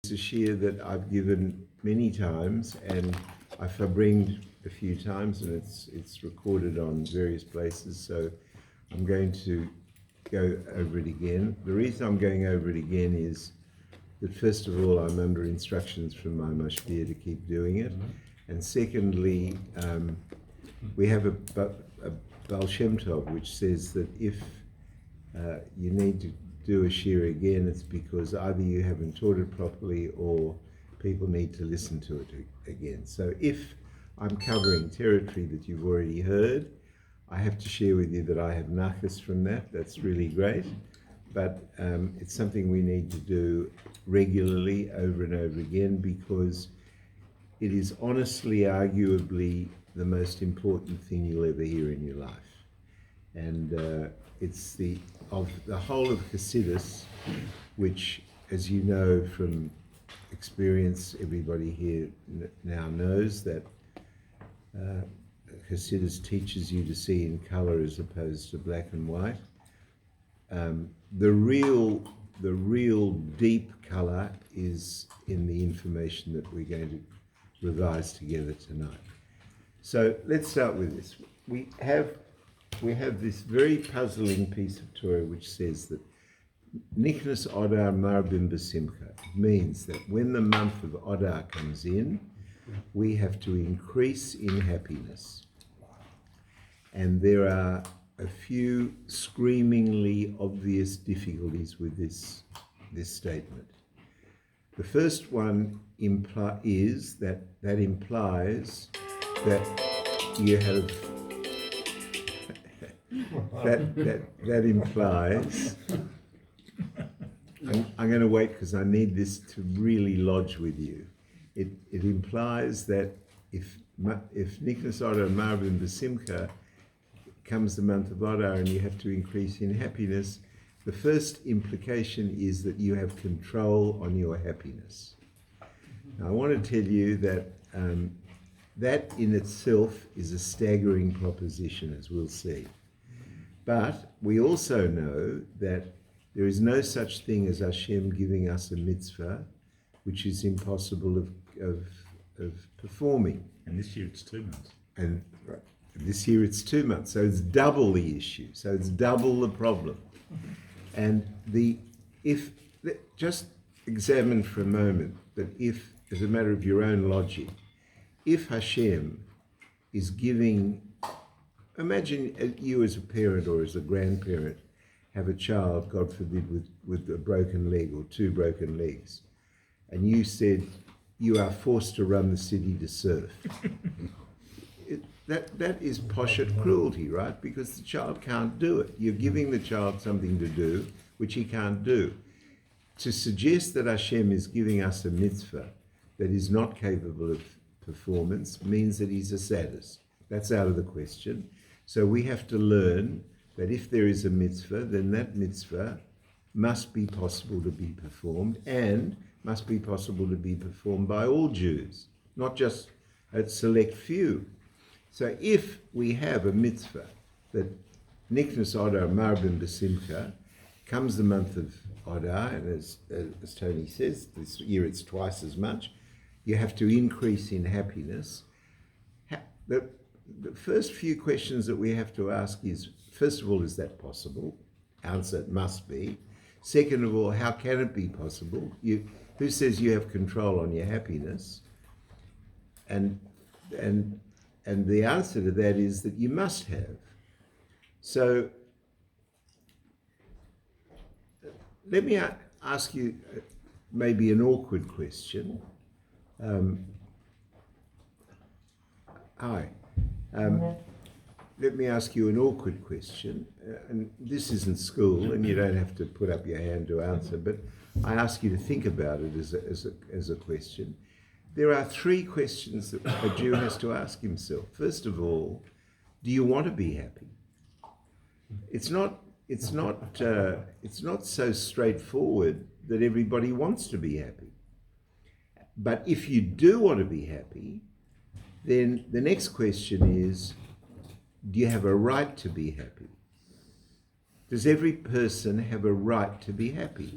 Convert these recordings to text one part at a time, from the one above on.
It's a shir that I've given many times, and I've farbringed a few times, and it's recorded on various places, so I'm going to go over it again. The reason I'm going over it again is that first of all, I'm under instructions from my mashpia to keep doing it, and secondly, we have a Baal Shem Tov which says that if you need to do a shir again, it's because either you haven't taught it properly or people need to listen to it again. So if I'm covering territory that you've already heard, I have to share with you that I have nachas from that. That's really great. But it's something we need to do regularly over and over again, because it is honestly, arguably, the most important thing you'll ever hear in your life. And it's of the whole of Hasidus, which, as you know from experience, everybody here now knows that Hasidus teaches you to see in color as opposed to black and white. The real deep color is in the information that we're going to revise together tonight. So let's start with this. We have this very puzzling piece of Torah which says that Nichnas Adar Marbim B'Simcha. It means that when the month of Adar comes in, we have to increase in happiness. And there are a few screamingly obvious difficulties with this statement. The first one is that implies that you have that implies. I'm going to wait because I need this to really lodge with you. It implies that if Nichnas Adar Marvin B'Simcha comes the month of Adar and you have to increase in happiness, the first implication is that you have control on your happiness. Now, I want to tell you that that in itself is a staggering proposition, as we'll see. But we also know that there is no such thing as Hashem giving us a mitzvah which is impossible of performing. And this year it's 2 months. And right, this year it's 2 months, so it's double the issue, so it's double the problem. And just examine for a moment that if, as a matter of your own logic, if Hashem is giving, imagine you as a parent or as a grandparent have a child, God forbid, with a broken leg or 2 broken legs, and you said you are forced to run the city to surf. That is Parashat cruelty, right? Because the child can't do it. You're giving the child something to do which he can't do. To suggest that Hashem is giving us a mitzvah that is not capable of performance means that he's a sadist. That's out of the question. So we have to learn that if there is a mitzvah, then that mitzvah must be possible to be performed, and must be possible to be performed by all Jews, not just a select few. So if we have a mitzvah that Nichnas Adar Marbim B'Simcha, comes the month of Adar, and as Tony says, this year it's twice as much, you have to increase in happiness. The first few questions that we have to ask is, first of all, is that possible? Answer, it must be. Second of all, how can it be possible? Who says you have control on your happiness? And the answer to that is that you must have. So let me ask you maybe an awkward question. Hi. Let me ask you an awkward question. And this isn't school, and you don't have to put up your hand to answer, but I ask you to think about it as a question. There are 3 questions that a Jew has to ask himself. First of all, do you want to be happy? It's not so straightforward that everybody wants to be happy. But if you do want to be happy, then the next question is, do you have a right to be happy? Does every person have a right to be happy?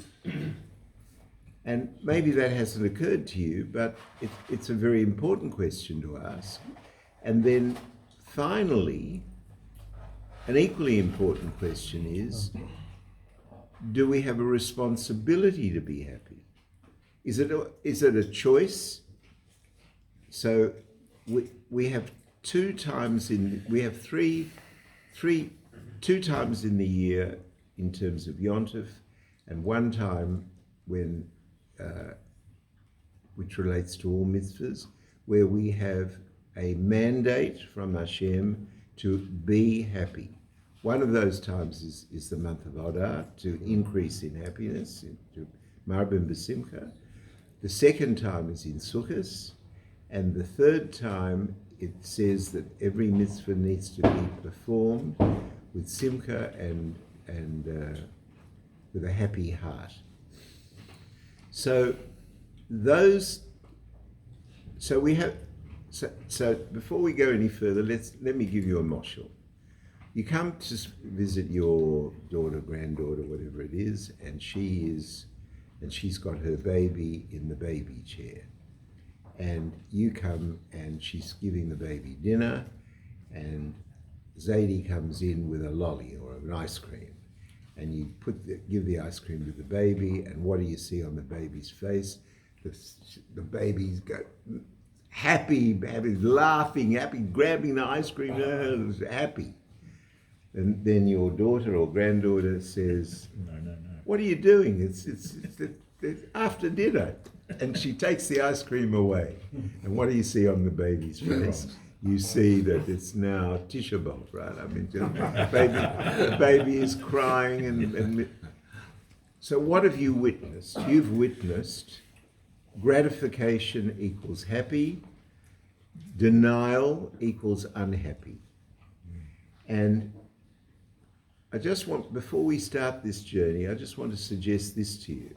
And maybe that hasn't occurred to you, but it's a very important question to ask. And then finally, an equally important question is, do we have a responsibility to be happy? Is it a choice? So we have two times in the year in terms of Yontif, and one time when which relates to all mitzvahs, where we have a mandate from Hashem to be happy. One of those times is the month of Adar, to increase in happiness, to Marbim B'Simcha. The second time is in Sukkot, and the third time it says that every mitzvah needs to be performed with Simcha and with a happy heart. So before we go any further, let me give you a moshel. You come to visit your daughter, granddaughter, whatever it is, and she's got her baby in the baby chair. And you come and she's giving the baby dinner, and Zadie comes in with a lolly or an ice cream. And you give the ice cream to the baby, and what do you see on the baby's face? The baby's happy, laughing, happy, grabbing the ice cream, happy. And then your daughter or granddaughter says, "No. What are you doing? It's after dinner." And she takes the ice cream away. And what do you see on the baby's face? You see that it's now Tisha B'Av, right? I mean, the baby is crying. And so what have you witnessed? You've witnessed gratification equals happy, denial equals unhappy. And before we start this journey, I just want to suggest this to you,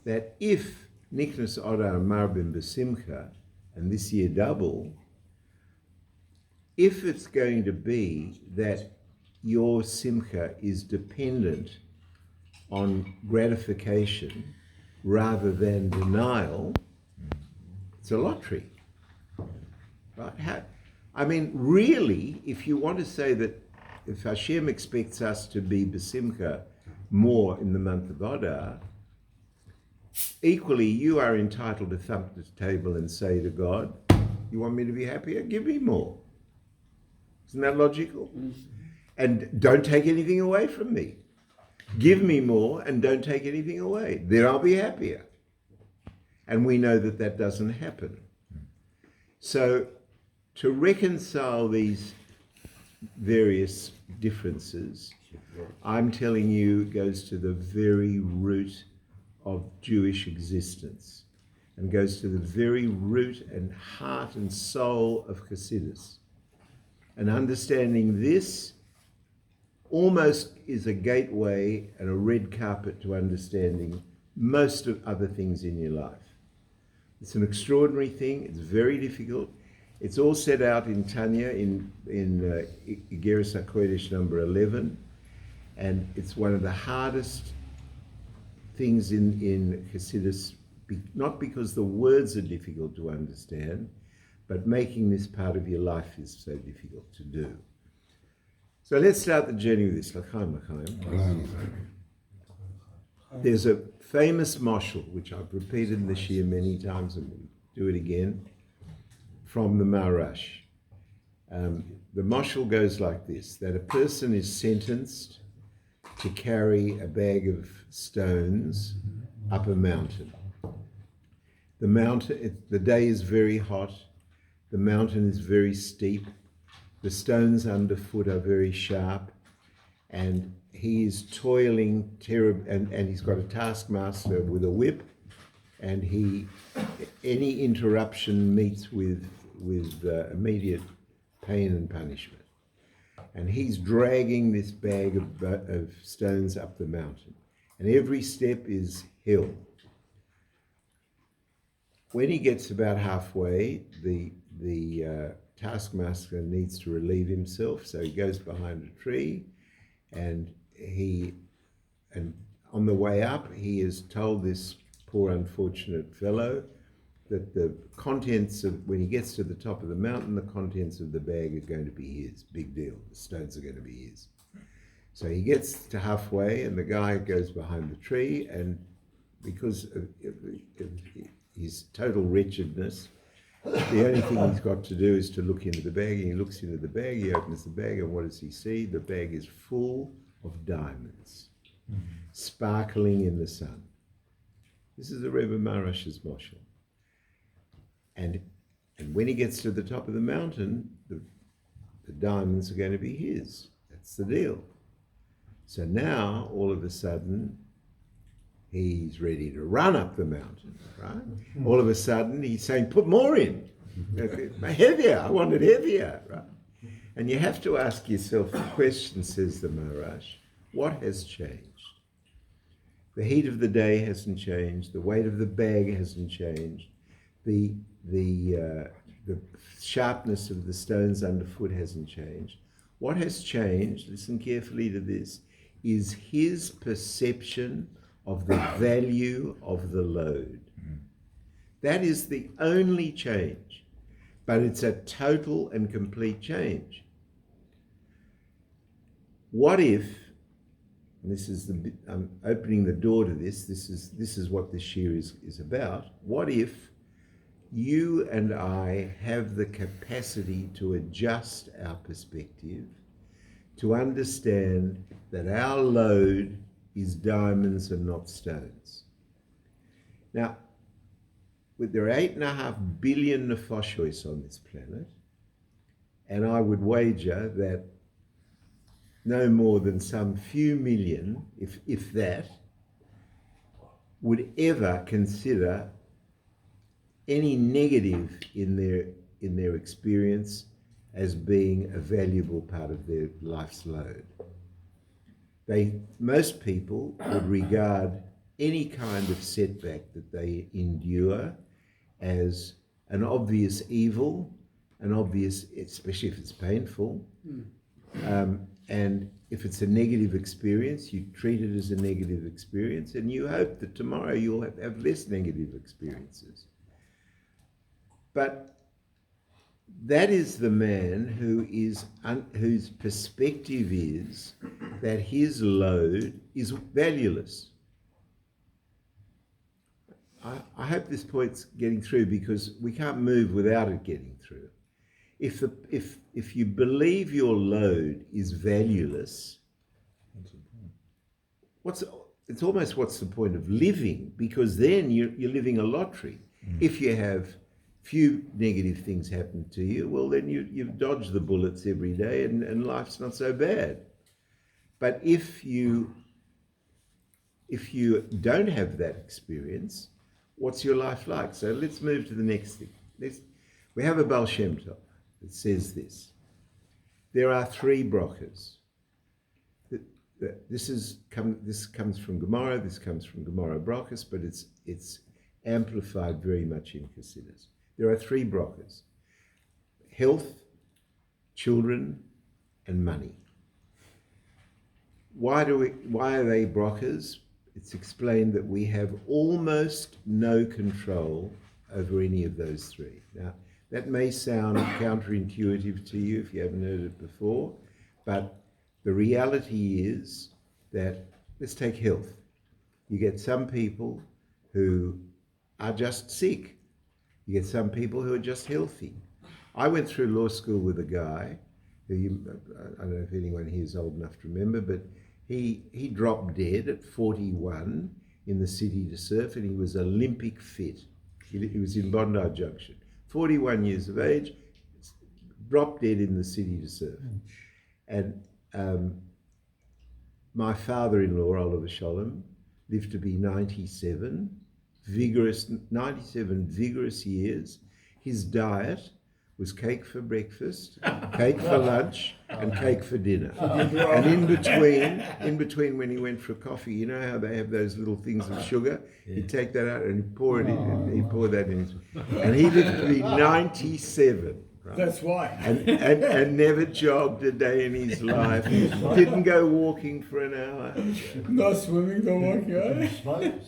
that if Niknas Adar Marbim B'Simcha, and this year double, if it's going to be that your simcha is dependent on gratification rather than denial, it's a lottery, right? Really, if you want to say that if Hashem expects us to be besimcha more in the month of Adar, equally you are entitled to thump the table and say to God, "You want me to be happier? Give me more." Isn't that logical? And don't take anything away from me. Give me more and don't take anything away. Then I'll be happier. And we know that that doesn't happen. So to reconcile these various differences, I'm telling you, goes to the very root of Jewish existence and goes to the very root and heart and soul of Chassidus. And understanding this almost is a gateway and a red carpet to understanding most of other things in your life. It's an extraordinary thing. It's very difficult. It's all set out in Tanya in Igeres HaKodesh number 11, and it's one of the hardest things in Chassidus, not because the words are difficult to understand, but making this part of your life is so difficult to do. So let's start the journey with this. L'chaim. There's a famous mashal, which I've repeated this year many times, and we'll do it again, from the Maharash. The mashal goes like this, that a person is sentenced to carry a bag of stones up a mountain. The day is very hot. The mountain is very steep. The stones underfoot are very sharp, and he is toiling terribly. And he's got a taskmaster with a whip, and any interruption meets with immediate pain and punishment. And he's dragging this bag of stones up the mountain, and every step is hill. When he gets about halfway, the taskmaster needs to relieve himself, so he goes behind a tree, and on the way up, he is told this poor unfortunate fellow, that the contents of, when he gets to the top of the mountain, the contents of the bag are going to be his. Big deal. The stones are going to be his. So he gets to halfway, and the guy goes behind the tree, and because of his total wretchedness, the only thing he's got to do is to look into the bag, and he looks into the bag, he opens the bag, and what does he see? The bag is full of diamonds, sparkling in the sun. This is the Rebbe Marash's moshel. And when he gets to the top of the mountain, the diamonds are going to be his. That's the deal. So now, all of a sudden, he's ready to run up the mountain, right? All of a sudden, he's saying, put more in. Heavier, I want it heavier, right? And you have to ask yourself the question, says the Maharash, what has changed? The heat of the day hasn't changed. The weight of the bag hasn't changed. The sharpness of the stones underfoot hasn't changed. What has changed, listen carefully to this, is his perception of the value of the load. That is the only change, but it's a total and complete change. What if, and this is I'm opening the door to this is what this shir is about. What if you and I have the capacity to adjust our perspective, to understand that our load is diamonds and not stones. Now, there are 8.5 billion nefashos on this planet, and I would wager that no more than some few million, if that, would ever consider any negative in their experience as being a valuable part of their life's load. Most people would regard any kind of setback that they endure as an obvious evil, especially if it's painful. And if it's a negative experience, you treat it as a negative experience, and you hope that tomorrow you'll have less negative experiences. But that is the man whose perspective is that his load is valueless. I hope this point's getting through, because we can't move without it getting through. If you believe your load is valueless, it's almost what's the point of living? Because then you're living a lottery. If you have few negative things happen to you, well, then you've dodged the bullets every day, and life's not so bad. But if you don't have that experience, what's your life like? So let's move to the next thing. We have a Baal Shem Tov that says this. There are 3 brachas. This comes from Gemara, this comes from Gemara brachas, but it's amplified very much in Chassidus. There are 3 brachas: health, children, and money. Why are they brachas? It's explained that we have almost no control over any of those 3. Now, that may sound counterintuitive to you if you haven't heard it before, but the reality is that, let's take health. You get some people who are just sick. You get some people who are just healthy. I went through law school with a guy who, I don't know if anyone here is old enough to remember, but he dropped dead at 41 in the city to surf, and he was Olympic fit. He was in Bondi Junction. 41 years of age, dropped dead in the city to surf. And my father-in-law, Oliver Sholem, lived to be 97 vigorous years. His diet was cake for breakfast, cake for lunch, and cake for dinner. And in between when he went for coffee, you know how they have those little things of sugar? He'd take that out and he'd pour it in, and he'd pour that in. And he lived to be 97. right? That's why. And never jogged a day in his life. Didn't go walking for an hour. Not swimming, not walking.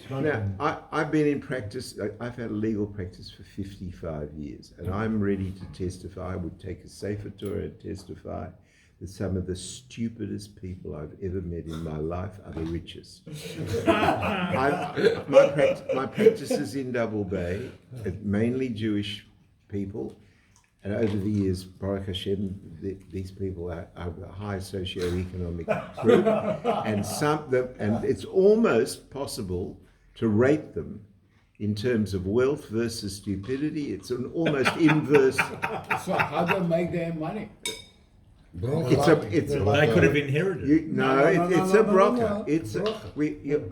Now, I've been in practice, I've had legal practice for 55 years, and I'm ready to testify. I would take a safer tour and testify that some of the stupidest people I've ever met in my life are the richest. My practice is in Double Bay, mainly Jewish people. And over the years, Baruch Hashem, these people are a high socioeconomic group, and it's almost possible to rate them in terms of wealth versus stupidity. It's an almost inverse. So how do they make their money? They could have inherited. It's a brocha.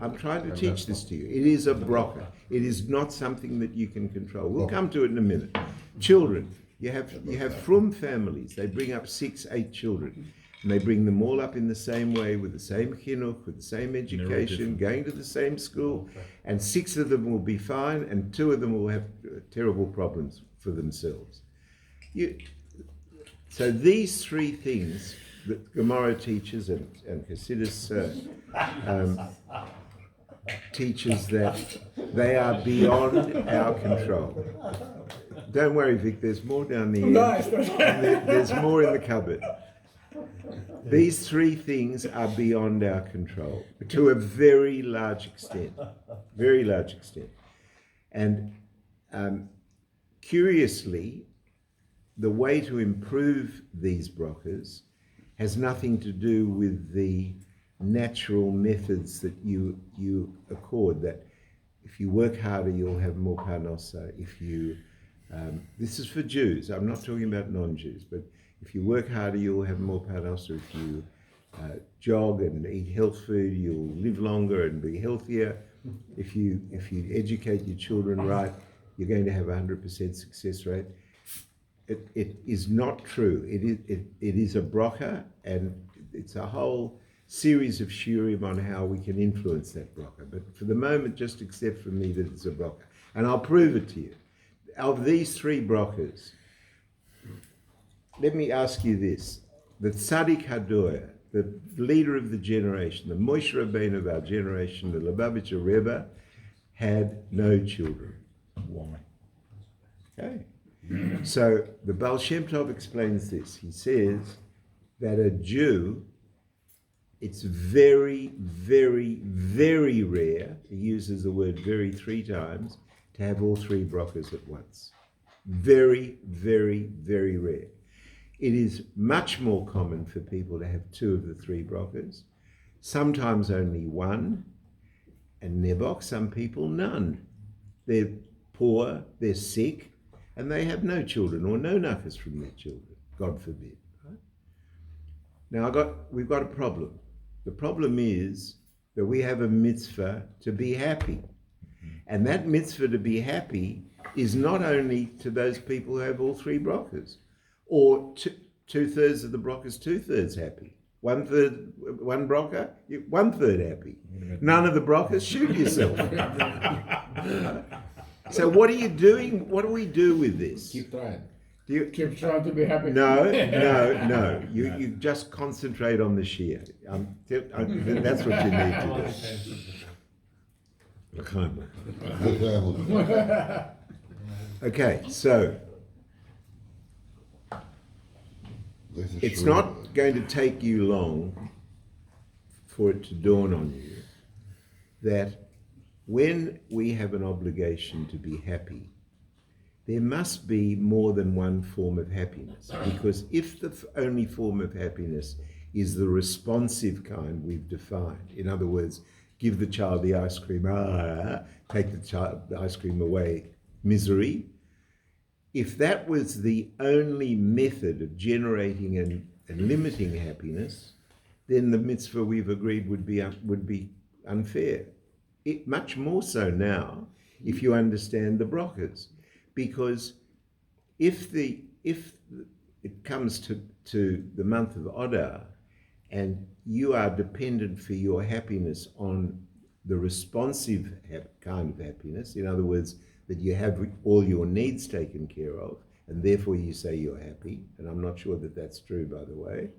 I'm trying to teach this to you. It is a brocha. It is not something that you can control. We'll come to it in a minute. Children. You have frum families. They bring up 6, 8 children, and they bring them all up in the same way, with the same chinuch, with the same education, going to the same school, and 6 of them will be fine, and 2 of them will have terrible problems for themselves. So these 3 things that Gemara teaches and Chassidus teaches that they are beyond our control. Don't worry, Vic, there's more down the end. Nice. There's more in the cupboard. These 3 things are beyond our control to a very large extent. Very large extent. And curiously, the way to improve these brachas has nothing to do with the natural methods that you accord, that if you work harder, you'll have more parnasa. If you this is for Jews. I'm not talking about non-Jews, but if you work harder, you'll have more parnasa. If you jog and eat health food, you'll live longer and be healthier. If you educate your children right, you're going to have 100% success rate. It is not true. It is a bracha, and it's a whole series of shiurim on how we can influence that bracha. But for the moment, just accept from me that it's a bracha, and I'll prove it to you. Of these 3 brachas, let me ask you this: the Tzaddik Hadoya, the leader of the generation, the Moshe Rabbeinu of our generation, the Lubavitcher Rebbe, had no children. Why? Okay. So the Baal Shem Tov explains this. He says that a Jew, it's very, very, very rare, he uses the word very 3 times, to have all 3 brachas at once. Very, very, very rare. It is much more common for people to have 2 of the 3 brachas, sometimes only 1, and nebok, some people none. They're poor, they're sick, and they have no children or no nachas from their children, God forbid. Right? Now we've got a problem. The problem is that we have a mitzvah to be happy. And that mitzvah to be happy is not only to those people who have all 3 brachas, or 2/3 of the brachas, 2/3 happy. 1/3, 1 bracha, 1/3 happy. None of the brachas, shoot yourself. So what are you doing? What do we do with this? Keep trying. Keep trying to be happy. No. You just concentrate on the shia. That's what you need to do. Okay, so it's not going to take you long for it to dawn on you that when we have an obligation to be happy, there must be more than one form of happiness. Because if the only form of happiness is the responsive kind we've defined, in other words, give the child the ice cream, take the ice cream away, misery. If that was the only method of generating and limiting happiness, then the mitzvah we've agreed would be unfair. Much more so now, if you understand the brachas, because if it comes to the month of Adar, and you are dependent for your happiness on the responsive kind of happiness, in other words, that you have all your needs taken care of, and therefore you say you're happy, and I'm not sure that that's true, by the way,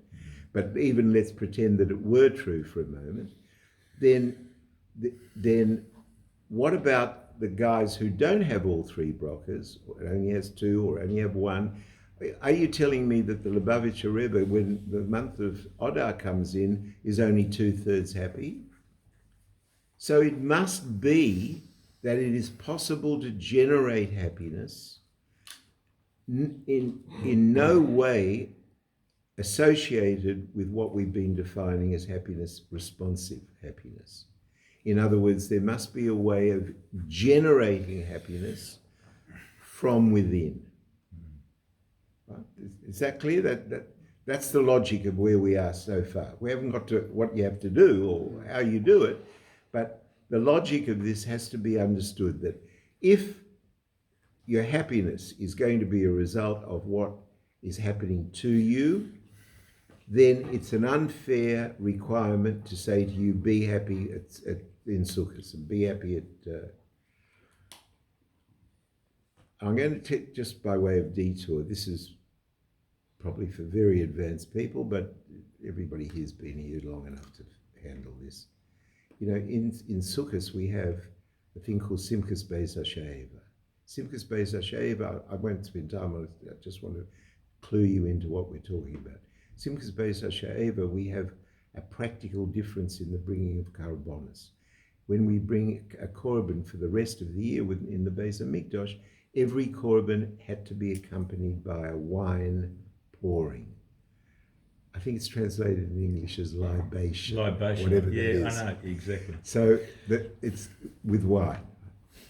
but even let's pretend that it were true for a moment, then what about the guys who don't have all three brachas, or only has two, or only have one? Are you telling me that the Lubavitcher Rebbe, when the month of Adar comes in, is only 2/3 happy? So it must be that it is possible to generate happiness in no way associated with what we've been defining as happiness, responsive happiness. In other words, there must be a way of generating happiness from within. Right? Is that clear? That's the logic of where we are so far. We haven't got to what you have to do or how you do it, but the logic of this has to be understood, that if your happiness is going to be a result of what is happening to you, then it's an unfair requirement to say to you, be happy in Sukkot, and be happy at... I'm going to take, just by way of detour, this is probably for very advanced people, but everybody here's been here long enough to handle this. You know, in Sukkot we have a thing called Simchas Beis HaShe'eva. Simchas Beis HaShe'eva, I won't spend time on it, I just want to clue you into what we're talking about. Simchas Beis HaShe'eva, we have a practical difference in the bringing of karbonos. When we bring a korban for the rest of the year in the Beis HaMikdash, every korban had to be accompanied by a wine pouring. I think it's translated in English as libation. Libation, whatever yeah, that is. I know, exactly. So it's with wine.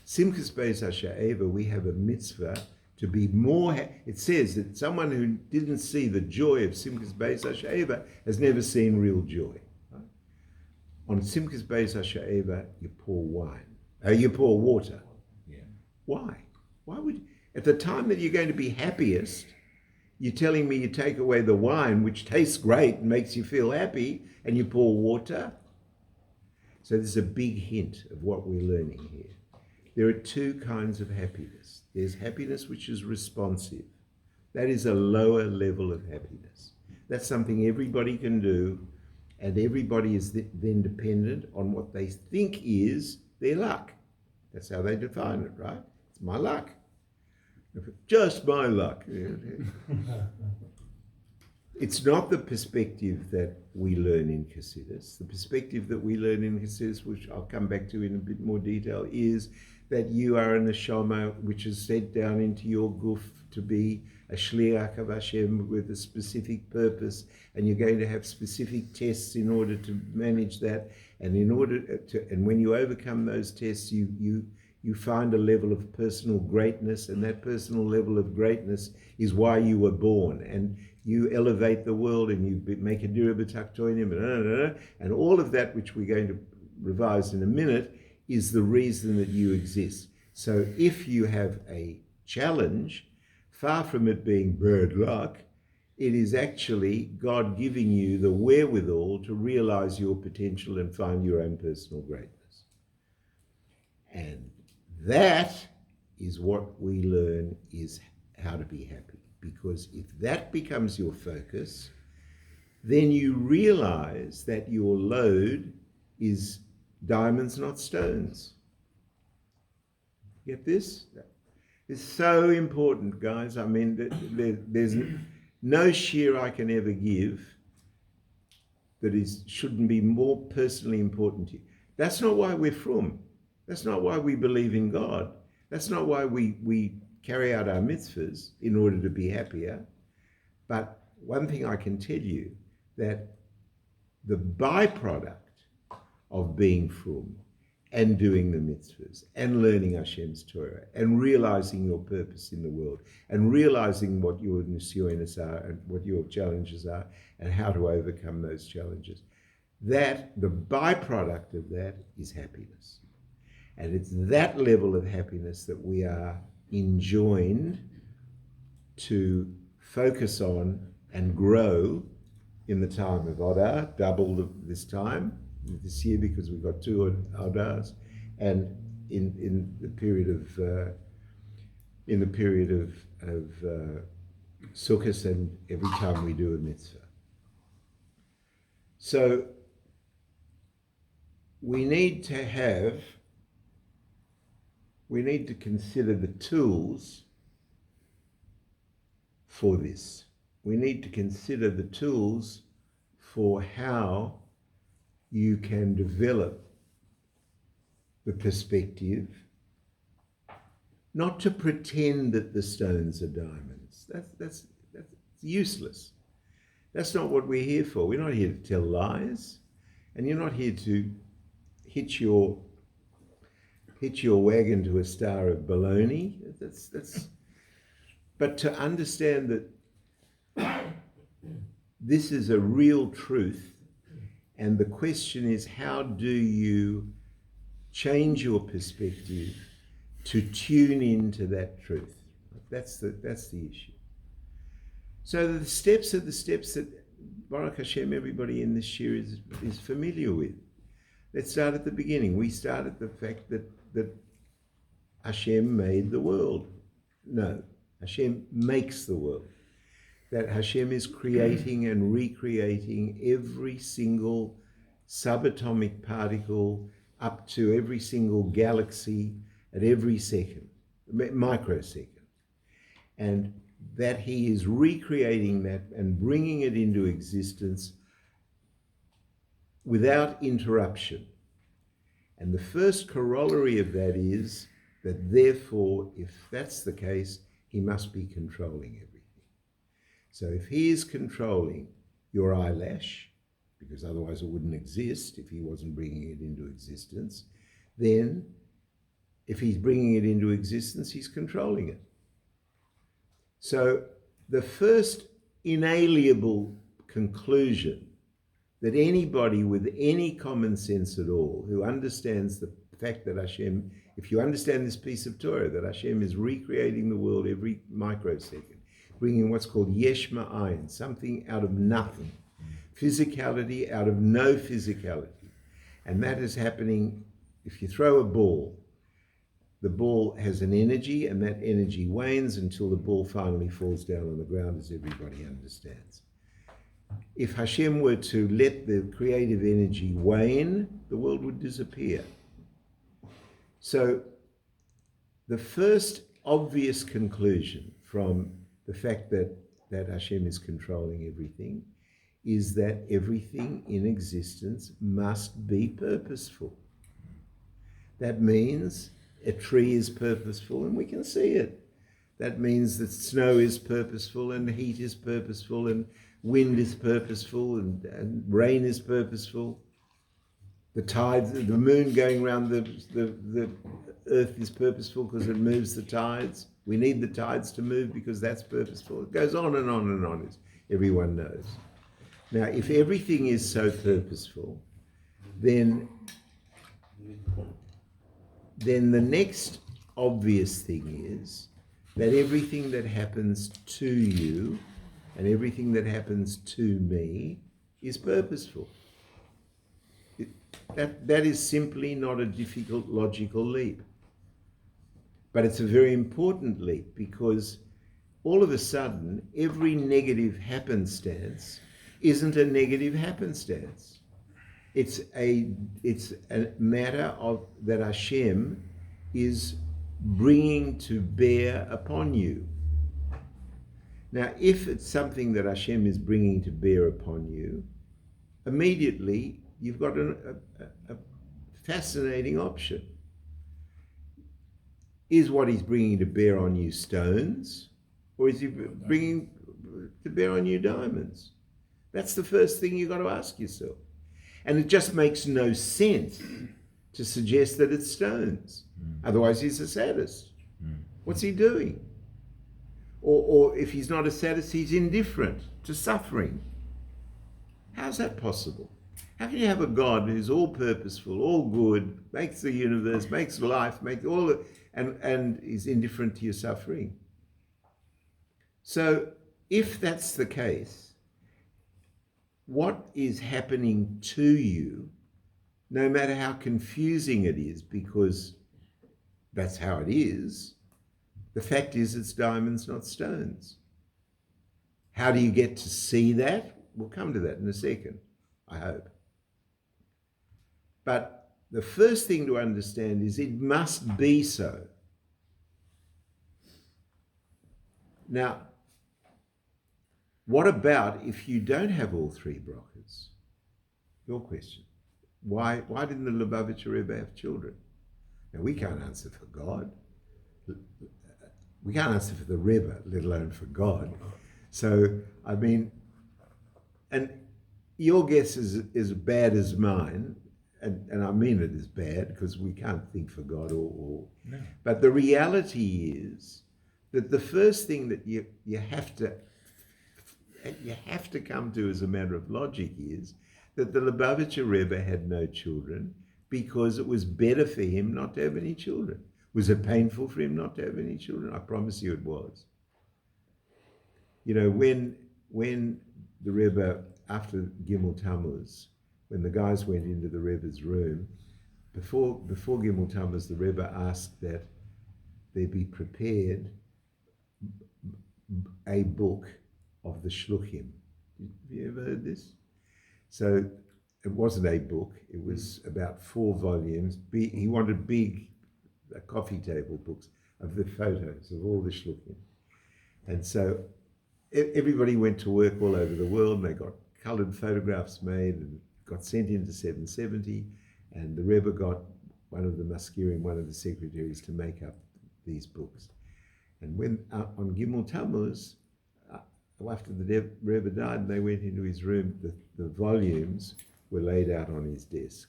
Simchas Beis HaShe'eva, we have a mitzvah to be more... It says that someone who didn't see the joy of Simchas Beis HaShe'eva has never seen real joy. Right? On Simchas Beis HaShe'eva, you pour wine. You pour water. Yeah. Why? Why would... At the time that you're going to be happiest, you're telling me you take away the wine, which tastes great and makes you feel happy, and you pour water? So there's a big hint of what we're learning here. There are two kinds of happiness. There's happiness which is responsive. That is a lower level of happiness. That's something everybody can do, and everybody is then dependent on what they think is their luck. That's how they define it, right? It's my luck. Just my luck. It's not the perspective that we learn in Chassidus. The perspective that we learn in Chassidus, which I'll come back to in a bit more detail, is that you are a neshama which is sent down into your guf to be a shliach of Hashem with a specific purpose, and you're going to have specific tests in order to manage that. And in order to, and when you overcome those tests, you find a level of personal greatness, and that personal level of greatness is why you were born. And you elevate the world, and you make a dira b'taktoinim, and all of that, which we're going to revise in a minute, is the reason that you exist. So if you have a challenge, far from it being bad luck, it is actually God giving you the wherewithal to realize your potential and find your own personal greatness. And that is what we learn, is how to be happy. Because if that becomes your focus, then you realize that your load is diamonds, not stones. Get this? It's so important, guys. I mean, there's no shear I can ever give that shouldn't be more personally important to you. That's not why we're from. That's not why we believe in God. That's not why we carry out our mitzvahs in order to be happier. But one thing I can tell you, that the byproduct of being frum and doing the mitzvahs and learning Hashem's Torah and realizing your purpose in the world and realizing what your nisyonos are and what your challenges are and how to overcome those challenges, that the byproduct of that is happiness. And it's that level of happiness that we are enjoined to focus on and grow in the time of Adar, double this time, this year, because we've got 2 Adars, and in the period in the period of Sukkot and every time we do a mitzvah. So we need to consider the tools for this. We need to consider the tools for how you can develop the perspective, not to pretend that the stones are diamonds. That's useless. That's not what we're here for. We're not here to tell lies, and you're not here to hitch your wagon to a star of baloney. But to understand that this is a real truth, and the question is, how do you change your perspective to tune into that truth? That's the issue. So the steps are the steps that Baruch Hashem, everybody in this year is familiar with. Let's start at the beginning. We start at the fact that Hashem made the world. No, Hashem makes the world. That Hashem is creating and recreating every single subatomic particle up to every single galaxy at every second, microsecond. And that he is recreating that and bringing it into existence without interruption. And the first corollary of that is that therefore, if that's the case, he must be controlling everything. So if he is controlling your eyelash, because otherwise it wouldn't exist if he wasn't bringing it into existence, then if he's bringing it into existence, he's controlling it. So the first inalienable conclusion that anybody with any common sense at all who understands the fact that Hashem, if you understand this piece of Torah, that Hashem is recreating the world every microsecond, bringing what's called yesh ma'ayin, something out of nothing, physicality out of no physicality. And that is happening if you throw a ball. The ball has an energy, and that energy wanes until the ball finally falls down on the ground, as everybody understands. If Hashem were to let the creative energy wane, the world would disappear. So the first obvious conclusion from the fact that Hashem is controlling everything is that everything in existence must be purposeful. That means a tree is purposeful, and we can see it. That means that snow is purposeful, and heat is purposeful, and wind is purposeful, and rain is purposeful. The tides, the moon going around the earth is purposeful because it moves the tides. We need the tides to move because that's purposeful. It goes on and on and on, as everyone knows. Now, if everything is so purposeful, then the next obvious thing is that everything that happens to you and everything that happens to me is purposeful. That is simply not a difficult logical leap. But it's a very important leap, because all of a sudden, every negative happenstance isn't a negative happenstance. It's a matter of that Hashem is bringing to bear upon you. Now, if it's something that Hashem is bringing to bear upon you, immediately you've got a fascinating option. Is what he's bringing to bear on you stones, or is he bringing to bear on you diamonds? That's the first thing you've got to ask yourself. And it just makes no sense to suggest that it's stones. Otherwise he's a sadist. What's he doing? Or if he's not a sadist, he's indifferent to suffering. How's that possible? How can you have a God who's all purposeful, all good, makes the universe, makes life, makes all the, and is indifferent to your suffering? So if that's the case, what is happening to you, no matter how confusing it is, because that's how it is, The fact is it's diamonds, not stones. How do you get to see that? We'll come to that in a second, I hope. But the first thing to understand is it must be so. Now, what about if you don't have all three brachas? Your question. Why didn't the Lubavitcher Rebbe have children? Now, we can't answer for God. We can't answer for the Rebbe, let alone for God. So, I mean, and your guess is as bad as mine, and I mean it as bad because we can't think for God or no. But the reality is that the first thing that you have to come to as a matter of logic is that the Lubavitcher Rebbe had no children because it was better for him not to have any children. Was it painful for him not to have any children? I promise you it was. You know, when the Rebbe, after Gimel Tammuz, when the guys went into the Rebbe's room, before Gimel Tammuz, the Rebbe asked that they be prepared a book of the Shluchim. Have you ever heard this? So it wasn't a book, it was about 4 volumes. He wanted big coffee table books of the photos of all the Shluchim. And so everybody went to work all over the world, and they got coloured photographs made and got sent into 770, and the Rebbe got one of the Maskirim, one of the secretaries, to make up these books. And when on Gimel Tammuz, after the Rebbe died, and they went into his room, the volumes were laid out on his desk.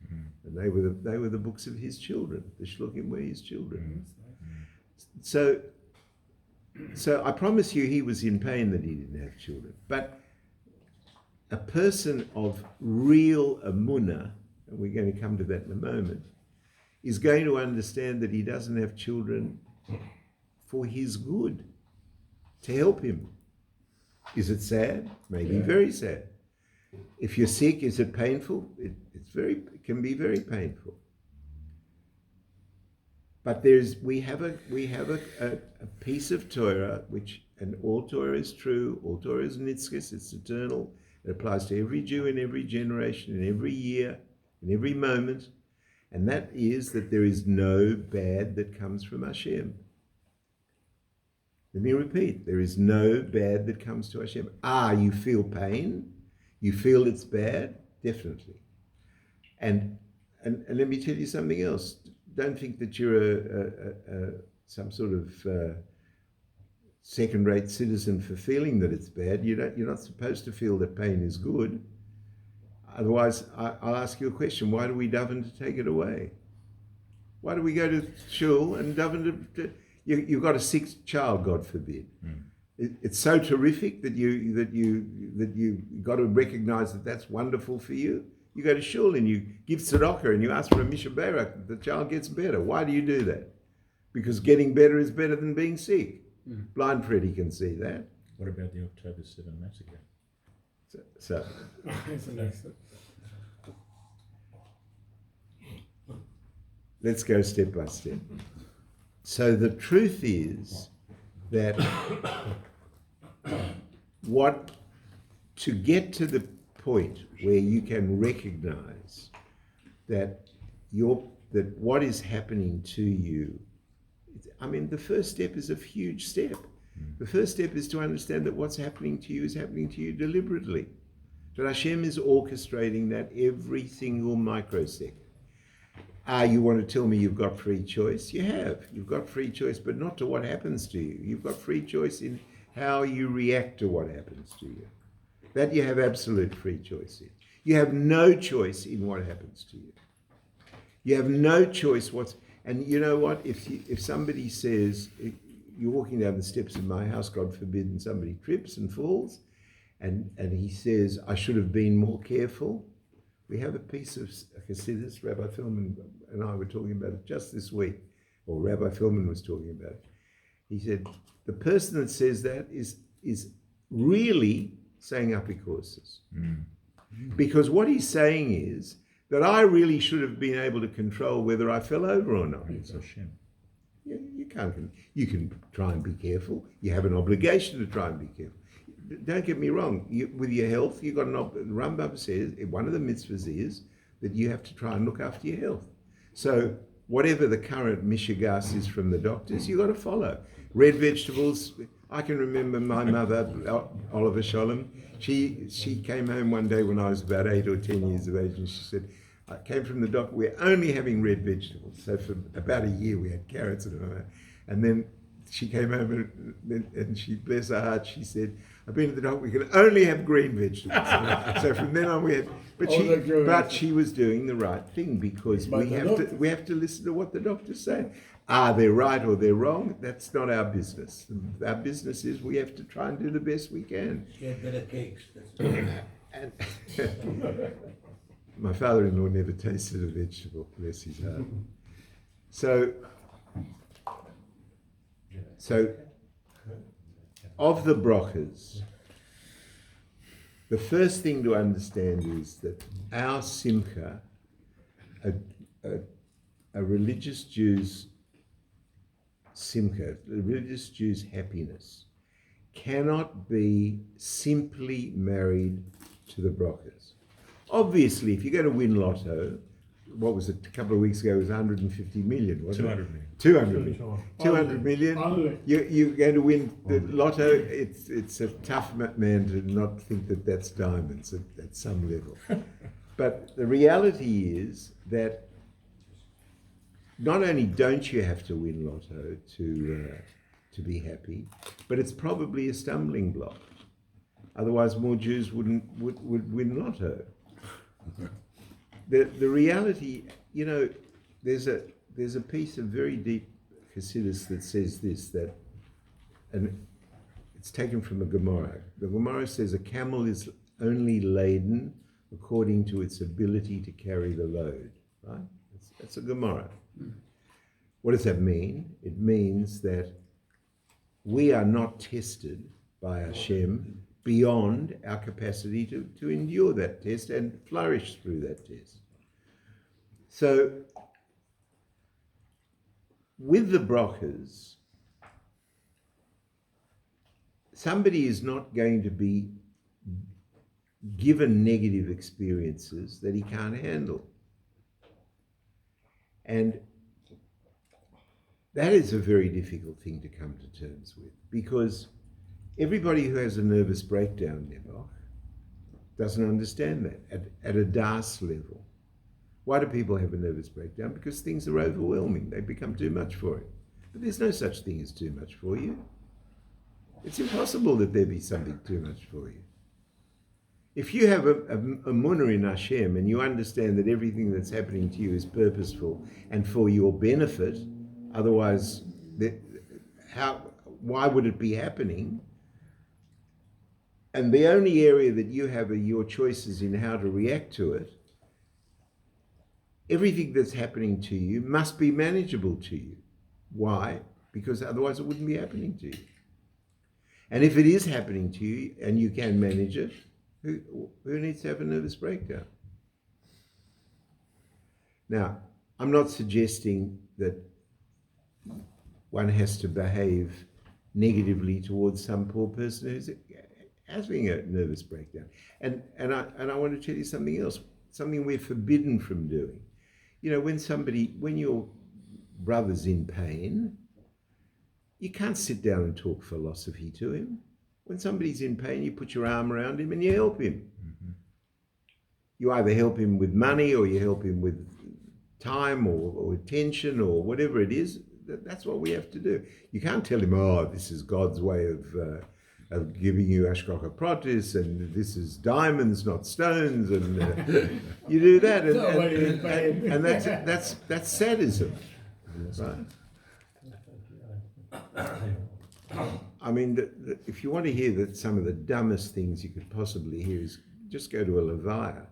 Mm-hmm. And they were the books of his children. The Shluchim were his children. Mm-hmm. So I promise you he was in pain that he didn't have children. But a person of real emunah, and we're going to come to that in a moment, is going to understand that he doesn't have children for his good, to help him. Is it sad? Maybe very sad. If you're sick, is it painful? It can be very painful. But we have a piece of Torah, and all Torah is true, all Torah is nitzkes, it's eternal. It applies to every Jew in every generation, in every year, in every moment. And that is that there is no bad that comes from Hashem. Let me repeat, there is no bad that comes to Hashem. You feel pain? You feel it's bad? Definitely. And let me tell you something else. Don't think that you're some sort of second-rate citizen for feeling that it's bad. You're not supposed to feel that pain is good. Otherwise, I'll ask you a question. Why do we daven to take it away? Why do we go to shul and daven to you've got a sick child, God forbid. It's so terrific that you got to recognize that that's wonderful for you. You go to shul and you give tzedakah and you ask for a mishaberak, the child gets better. Why do you do that? Because getting better is better than being sick. Blind Freddy can see that. What about the October 7 massacre? So let's go step by step. So the truth is that to get to the point where you can recognize that what is happening to you, the first step is a huge step. The first step is to understand that what's happening to you is happening to you deliberately. That Hashem is orchestrating that every single microsecond. You want to tell me you've got free choice? You have. You've got free choice, but not to what happens to you. You've got free choice in how you react to what happens to you. That you have absolute free choice in. You have no choice in what happens to you. You have no choice and you know what? If somebody says, you're walking down the steps of my house, God forbid, and somebody trips and falls, and he says, I should have been more careful. We have a piece of Hasidus, Rabbi Philman and I were talking about it just this week, or Rabbi Philman was talking about it. He said, the person that says that is really saying apikosis. Because what he's saying is that I really should have been able to control whether I fell over or not. It's Hashem. You You can try and be careful. You have an obligation to try and be careful. Don't get me wrong. With your health, you've got Rambam says one of the mitzvahs is that you have to try and look after your health. So whatever the current mishigas is from the doctors, you've got to follow. Red vegetables. I can remember my mother, Oliver Sholem. She came home one day when I was about 8 or 10 years of age, and she said, I came from the doctor, we're only having red vegetables. So for about a year we had carrots and then she came home and she, bless her heart, she said, I've been to the doctor, we can only have green vegetables. So from then on we had, but she was doing the right thing, because we have to listen to what the doctors say. Are they right or they're wrong? That's not our business. Our business is we have to try and do the best we can. Get better cakes. And my father-in-law never tasted a vegetable, bless his heart. So of the brachas, the first thing to understand is that our simcha, a religious Jew's simcha, a religious Jew's happiness, cannot be simply married to the brachas. Obviously, if you're going to win lotto, what was it, a couple of weeks ago, it was 150 million, wasn't 200 it? million. 200 million. 200 million. You're going to win the lotto. It's a tough man to not think that that's diamonds at some level. But the reality is that not only don't you have to win lotto to be happy, but it's probably a stumbling block. Otherwise, more Jews would win lotto. The reality, there's a piece of very deep Hasidus that says this, and it's taken from a Gemara. The Gemara says a camel is only laden according to its ability to carry the load. Right? That's a Gemara. What does that mean? It means that we are not tested by Hashem beyond our capacity to endure that test and flourish through that test. So, with the brachas, somebody is not going to be given negative experiences that he can't handle. And that is a very difficult thing to come to terms with, because everybody who has a nervous breakdown, Nebuch, doesn't understand that at a das level. Why do people have a nervous breakdown? Because things are overwhelming. They become too much for it. But there's no such thing as too much for you. It's impossible that there be something too much for you. If you have a munah in Hashem and you understand that everything that's happening to you is purposeful and for your benefit, otherwise, why would it be happening? And the only area that you have are your choices in how to react to it. Everything that's happening to you must be manageable to you. Why? Because otherwise it wouldn't be happening to you. And if it is happening to you and you can manage it, who needs to have a nervous breakdown? Now, I'm not suggesting that one has to behave negatively towards some poor person who's having a nervous breakdown. And I want to tell you something else, something we're forbidden from doing. When your brother's in pain, you can't sit down and talk philosophy to him. When somebody's in pain, you put your arm around him and you help him. Mm-hmm. You either help him with money or you help him with time or attention or whatever it is. That's what we have to do. You can't tell him, oh, this is God's way of giving you ashkocha pratis, and this is diamonds, not stones, and you do that, and that's sadism, right? I mean, if you want to hear that some of the dumbest things you could possibly hear is just go to a levaya,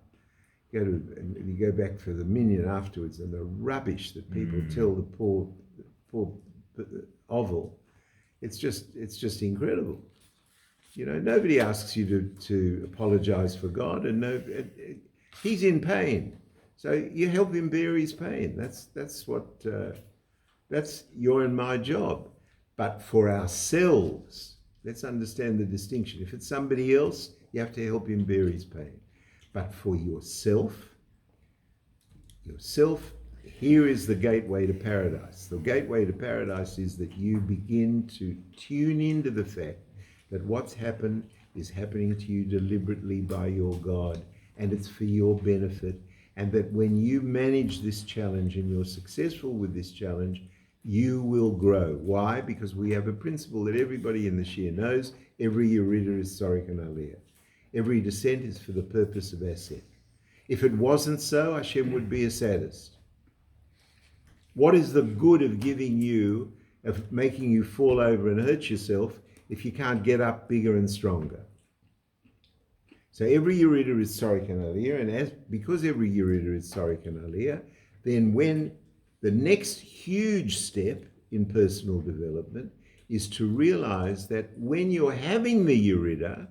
and you go back for the minyan afterwards, and the rubbish that people tell the poor oval, it's just incredible. Nobody asks you to apologize for God, and he's in pain, so you help him bear his pain. That's what your and my job. But for ourselves, let's understand the distinction. If it's somebody else, you have to help him bear his pain. But for yourself, here is the gateway to paradise. The gateway to paradise is that you begin to tune into the fact that what's happened is happening to you deliberately by your God, and it's for your benefit. And that when you manage this challenge and you're successful with this challenge, you will grow. Why? Because we have a principle that everybody in the Shia knows: every Yerida is Sorik and Aliyah. Every descent is for the purpose of ascent. If it wasn't so, Hashem would be a sadist. What is the good of giving you, of making you fall over and hurt yourself, if you can't get up bigger and stronger? So every Yerida is Sorik and Aliyah, and because every Yerida is Sorik and Aliyah, then when the next huge step in personal development is to realize that when you're having the Yerida,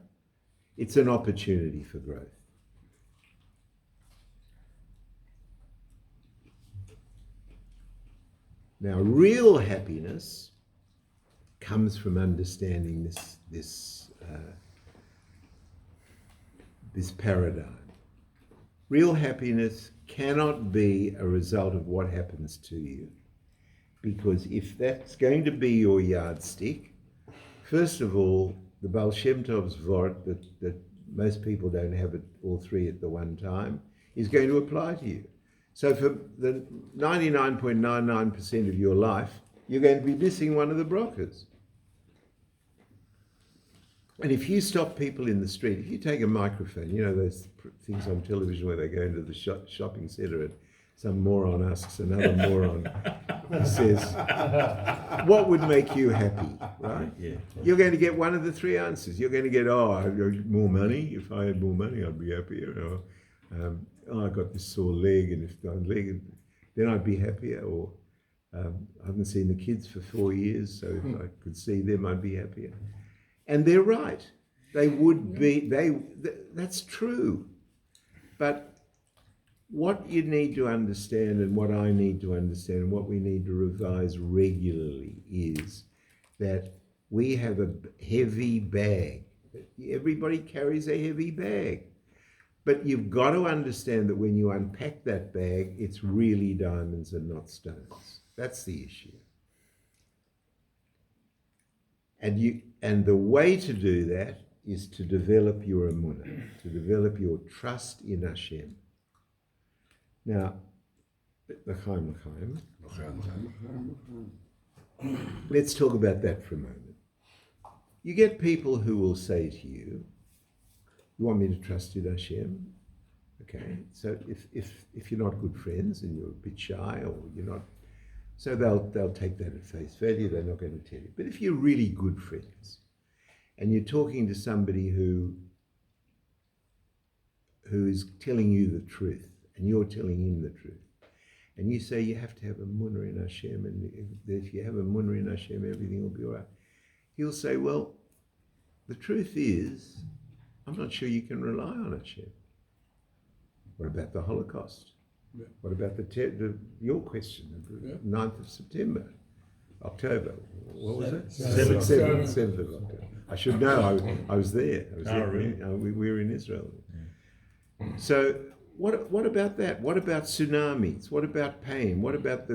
it's an opportunity for growth. Now, real happiness comes from understanding this paradigm. Real happiness cannot be a result of what happens to you, because if that's going to be your yardstick, first of all, the Baal Shem Tov's vort that most people don't have it all three at the one time is going to apply to you. So for the 99.99% of your life, you're going to be missing one of the brokers. And if you stop people in the street, if you take a microphone, you know those things on television where they go into the shopping centre and some moron asks another moron, he says, what would make you happy, right? Yeah. You're going to get one of the three answers. You're going to get, more money. If I had more money, I'd be happier. Or, I got this sore leg, and if my leg, then I'd be happier. Or I haven't seen the kids for 4 years, so if I could see them, I'd be happier. And they're right. They would be, that's true. But what you need to understand, and what I need to understand, and what we need to revise regularly, is that we have a heavy bag. Everybody carries a heavy bag. But you've got to understand that when you unpack that bag, it's really diamonds and not stones. That's the issue. And the way to do that is to develop your emunah, to develop your trust in Hashem. Now, l'chaim, let's talk about that for a moment. You get people who will say to you, you want me to trust in Hashem? Okay, so if you're not good friends and you're a bit shy, or you're not, so they'll take that at face value, they're not going to tell you. But if you're really good friends and you're talking to somebody who is telling you the truth, and you're telling him the truth, and you say you have to have a munah in Hashem, and if you have a munah in Hashem, everything will be all right. He'll say, well, the truth is, I'm not sure you can rely on Hashem. What about the Holocaust? Yeah. What about your question, the 9th of September, October? What was it? 7th of October. I should know. I was there. Really? We were in Israel. Yeah. So what about that? What about tsunamis? What about pain? What about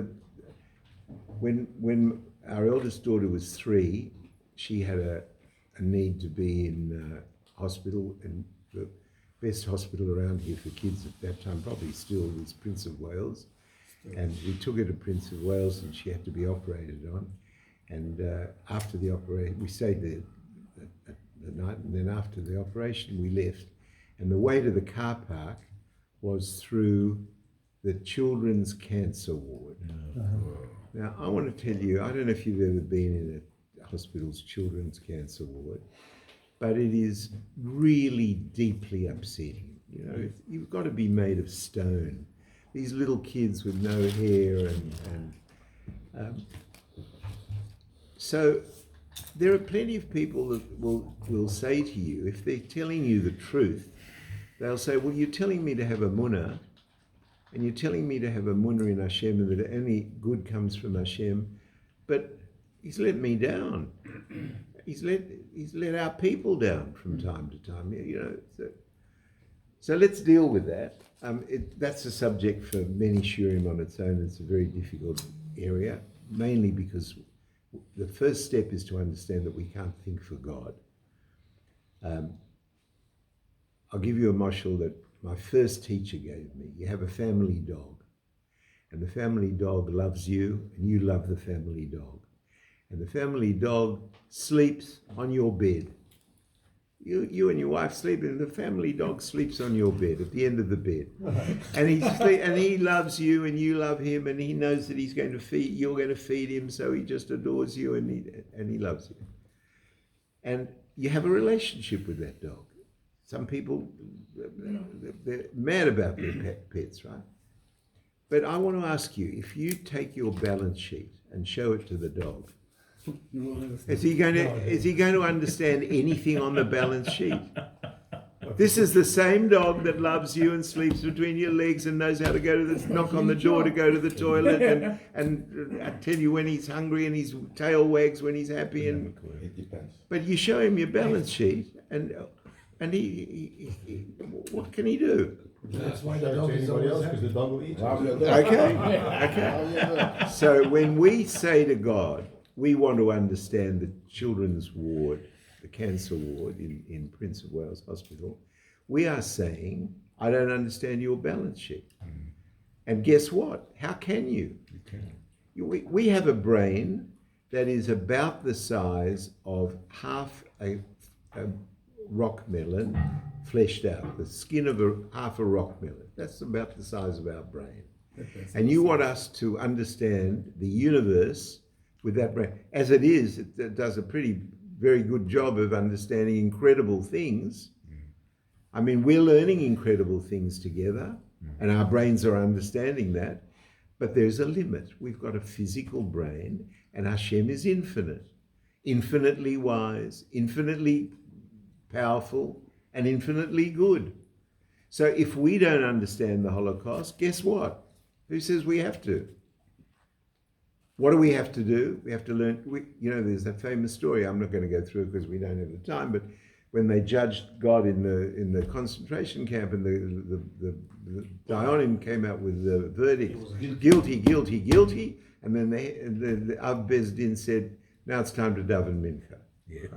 when our eldest daughter was 3, she had a need to be in hospital, and the best hospital around here for kids at that time probably still was Prince of Wales. And we took her to Prince of Wales, and she had to be operated on. And after the operation, we stayed there the night, and then after the operation we left. And the way to the car park was through the Children's Cancer Ward. Now, I want to tell you, I don't know if you've ever been in a hospital's Children's Cancer Ward, but it is really deeply upsetting. You know, you've got to be made of stone. These little kids with no hair, and so there are plenty of people that will say to you, if they're telling you the truth, they'll say, well, you're telling me to have a munah, and you're telling me to have a munah in Hashem and that only good comes from Hashem, but He's let me down. He's let our people down from time to time. So let's deal with that. That's a subject for many shurim on its own. It's a very difficult area, mainly because the first step is to understand that we can't think for God. I'll give you a mashal that my first teacher gave me. You have a family dog, and the family dog loves you, and you love the family dog. And the family dog sleeps on your bed. You and your wife sleep, and the family dog sleeps on your bed at the end of the bed. And he loves you, and you love him, and he knows that you're going to feed him, so he just adores you, and he loves you. And you have a relationship with that dog. Some people, they're mad about their pets, right? But I want to ask you, if you take your balance sheet and show it to the dog, is he going to understand anything on the balance sheet? This is the same dog that loves you and sleeps between your legs and knows how to go to knock on the door to go to the toilet and tell you when he's hungry, and his tail wags when he's happy. And It depends. but you show him your balance sheet, and he what can he do? That's why the dog is Anybody else, always because the happy. dog will eat you. Okay. So when we say to God, we want to understand the children's ward, the cancer ward in Prince of Wales Hospital, we are saying, I don't understand your balance sheet. And guess what? How can you? You can. We have a brain that is about the size of half a rock melon fleshed out, the skin of half a rock melon. That's about the size of our brain. And you want us to understand the universe with that brain. As it is, it does a very good job of understanding incredible things. I mean, we're learning incredible things together, and our brains are understanding that, but there's a limit. We've got a physical brain, and Hashem is infinite, infinitely wise, infinitely powerful, and infinitely good. So if we don't understand the Holocaust, guess what? Who says we have to? What do we have to do? We have to learn. There's that famous story. I'm not going to go through it because we don't have the time. But when they judged God in the concentration camp, and the Dayanim came out with the verdict, guilty, guilty, guilty, and then the Av Beis Din said, now it's time to daven mincha. Yeah.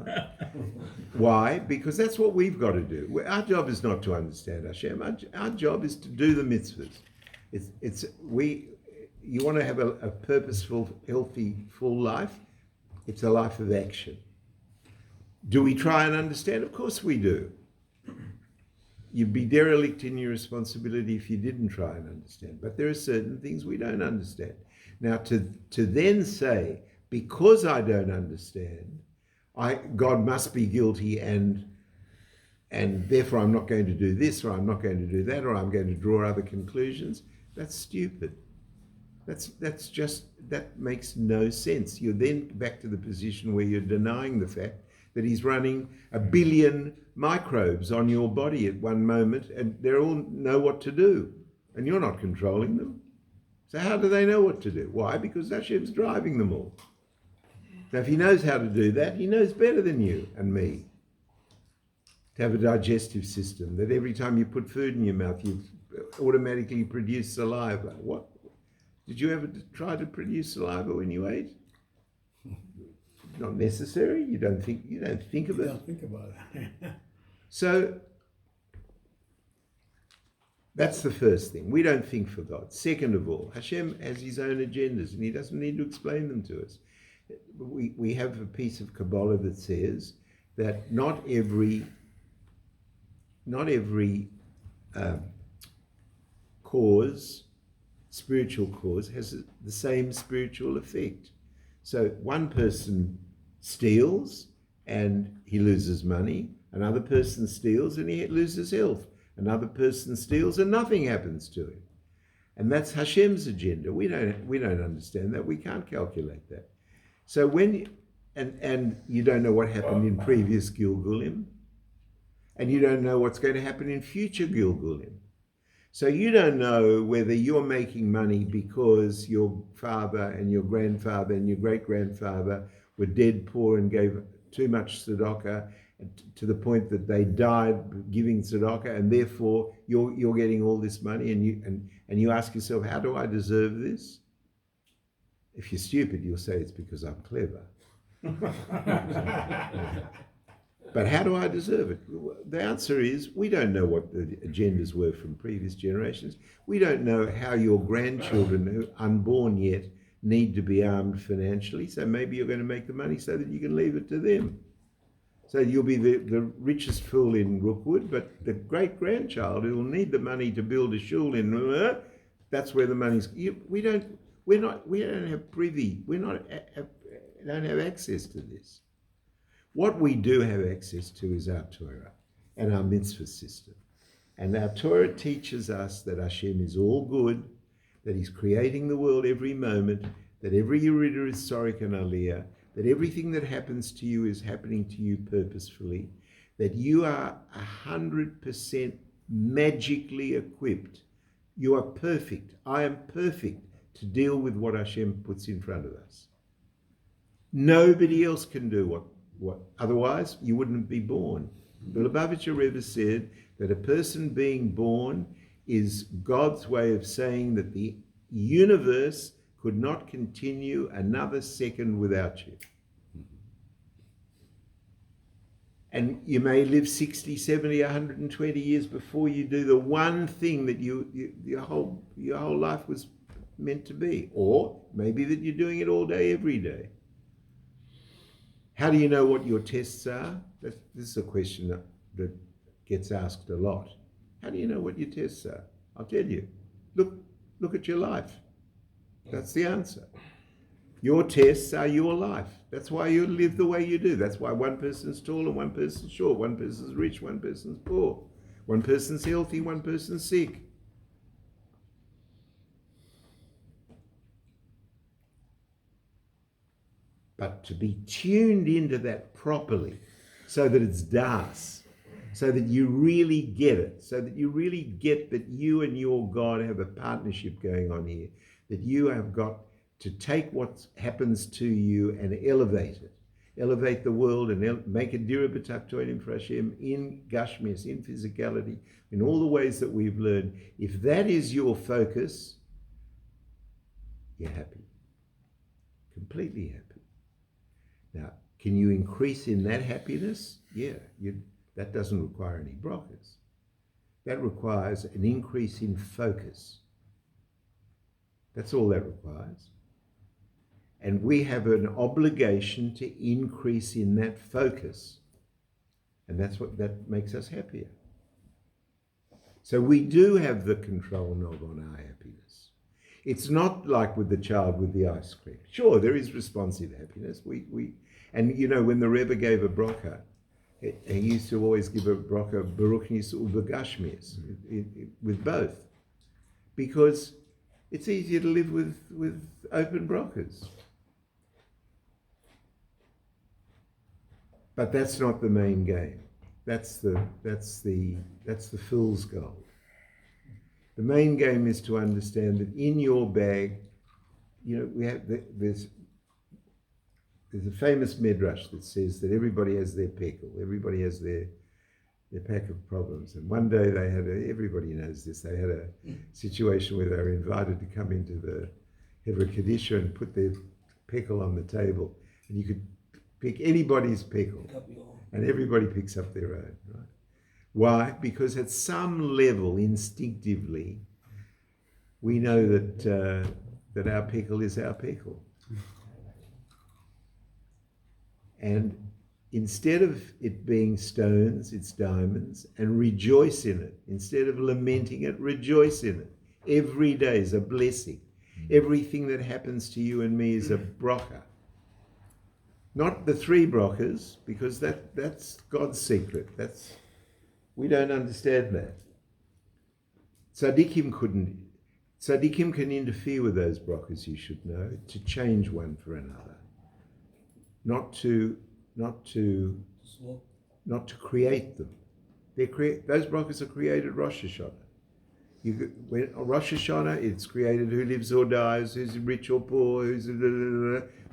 Why? Because that's what we've got to do. Our job is not to understand Hashem. Our job is to do the mitzvahs. You want to have a purposeful, healthy, full life? It's a life of action. Do we try and understand? Of course we do. You'd be derelict in your responsibility if you didn't try and understand. But there are certain things we don't understand. Now, to then say, because I don't understand, God must be guilty, and therefore I'm not going to do this, or I'm not going to do that, or I'm going to draw other conclusions, that's stupid. That makes no sense. You're then back to the position where you're denying the fact that he's running 1 billion microbes on your body at one moment, and they all know what to do, and you're not controlling them. So how do they know what to do? Why? Because Hashem's driving them all. So if he knows how to do that, he knows better than you and me. To have a digestive system, that every time you put food in your mouth, you automatically produce saliva. What? Did you ever try to produce saliva when you ate? Not necessary. You don't think of it. Don't think about it. So that's the first thing. We don't think for God. Second of all, Hashem has his own agendas, and he doesn't need to explain them to us. We have a piece of Kabbalah that says that not every spiritual cause has the same spiritual effect. So one person steals and he loses money. Another person steals and he loses health. Another person steals and nothing happens to him. And that's Hashem's agenda. We don't understand that. We can't calculate that. So and you don't know what happened in previous Gilgulim, and you don't know what's going to happen in future Gilgulim. So you don't know whether you're making money because your father and your grandfather and your great-grandfather were dead poor and gave too much tzedakah to the point that they died giving tzedakah, and therefore you're getting all this money, and you ask yourself, how do I deserve this? If you're stupid, you'll say it's because I'm clever. But how do I deserve it? The answer is we don't know what the agendas were from previous generations. We don't know how your grandchildren who are unborn yet need to be armed financially. So maybe you're going to make the money so that you can leave it to them. So you'll be the richest fool in Rookwood, but the great-grandchild who will need the money to build a shul in, that's where the money's. We don't have privy. Don't have access to this. What we do have access to is our Torah and our mitzvah system. And our Torah teaches us that Hashem is all good, that He's creating the world every moment, that every Yerida is Sorik and Aliyah, that everything that happens to you is happening to you purposefully, that you are 100% magically equipped. You are perfect. I am perfect to deal with what Hashem puts in front of us. Nobody else can do what otherwise you wouldn't be born. The Lubavitcher Rebbe said that a person being born is God's way of saying that the universe could not continue another second without you. And you may live 60, 70, 120 years before you do the one thing that your whole life was meant to be. Or maybe that you're doing it all day, every day. How do you know what your tests are? This is a question that gets asked a lot. How do you know what your tests are? I'll tell you. Look at your life. That's the answer. Your tests are your life. That's why you live the way you do. That's why one person's tall and one person's short. One person's rich, one person's poor. One person's healthy, one person's sick. But to be tuned into that properly, so that it's das, so that you really get it, so that you really get that you and your God have a partnership going on here, that you have got to take what happens to you and elevate it, elevate the world and make a dira b'taktoinim for Hashem in gashmias, in physicality, in all the ways that we've learned. If that is your focus, you're happy, completely happy. Now, can you increase in that happiness? Yeah, that doesn't require any brachas. That requires an increase in focus. That's all that requires. And we have an obligation to increase in that focus. And that makes us happier. So we do have the control knob on our happiness. It's not like with the child with the ice cream. Sure, there is responsive happiness. And you know, when the Rebbe gave a bracha, he used to always give a bracha, Baruch Nisu B'Gashmias, with both. Because it's easier to live with open brachas. But that's not the main game. That's the fool's gold. The main game is to understand that in your bag, you know, there's a famous midrash that says that everybody has their pekel, everybody has their pack of problems. And one day everybody knows this, they had a situation where they were invited to come into the Hevra Kadisha and put their pekel on the table. And you could pick anybody's pekel, and everybody picks up their own, right? Why? Because at some level, instinctively, we know that our pekel is our pekel. And instead of it being stones, it's diamonds, and rejoice in it. Instead of lamenting it, rejoice in it. Every day is a blessing. Everything that happens to you and me is a bracha. Not the three brachas, because that's God's secret. We don't understand that. Tzaddikim can interfere with those brachas, you should know, to change one for another. Not to create them. Those brachas are created Rosh Hashanah. When on Rosh Hashanah, it's created who lives or dies, who's rich or poor, who's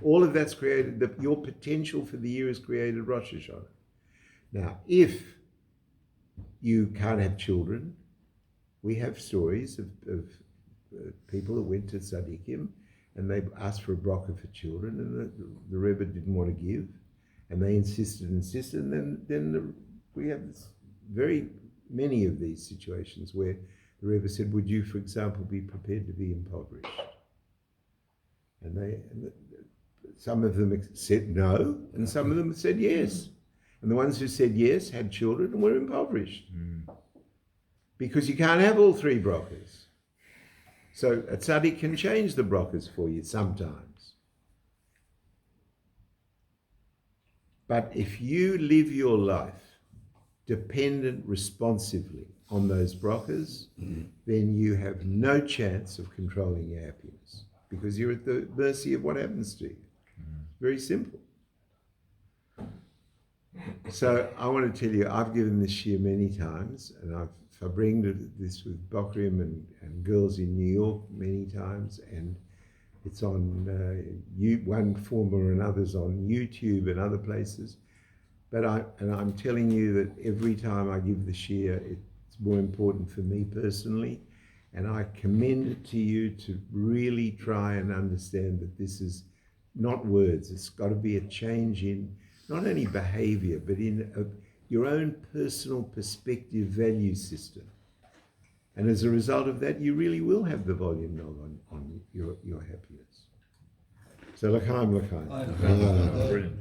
all of that's created. Your potential for the year is created Rosh Hashanah. Now, if you can't have children, we have stories of people that went to tzaddikim and they asked for a bracha for children, and the Rebbe didn't want to give, and they insisted, and then we have very many of these situations where the Rebbe said, would you, for example, be prepared to be impoverished? And some of them said no, and some of them said yes. And the ones who said yes had children and were impoverished. Because you can't have all three brachas. So a tzaddik can change the brachas for you sometimes. But if you live your life dependent responsively on those brachas, then you have no chance of controlling your happiness, because you're at the mercy of what happens to you. Very simple. So I want to tell you, I've given this shiur many times, and I've bring this with Bokrim and girls in New York many times, and it's on one form or another's on YouTube and other places. But I'm telling you that every time I give the shiur, it's more important for me personally, and I commend it to you to really try and understand that this is not words. It's got to be a change in not only behavior, but in your own personal perspective value system. And as a result of that, you really will have the volume knob on your happiness. So l'chaim. Brilliant.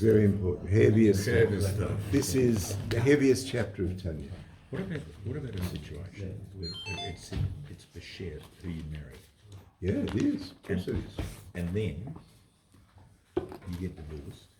Very important. Heaviest stuff. This is the heaviest chapter of Tanya. What about a situation where it's b'sher who you married? Yeah, it is. Of course it is. And then you get divorced,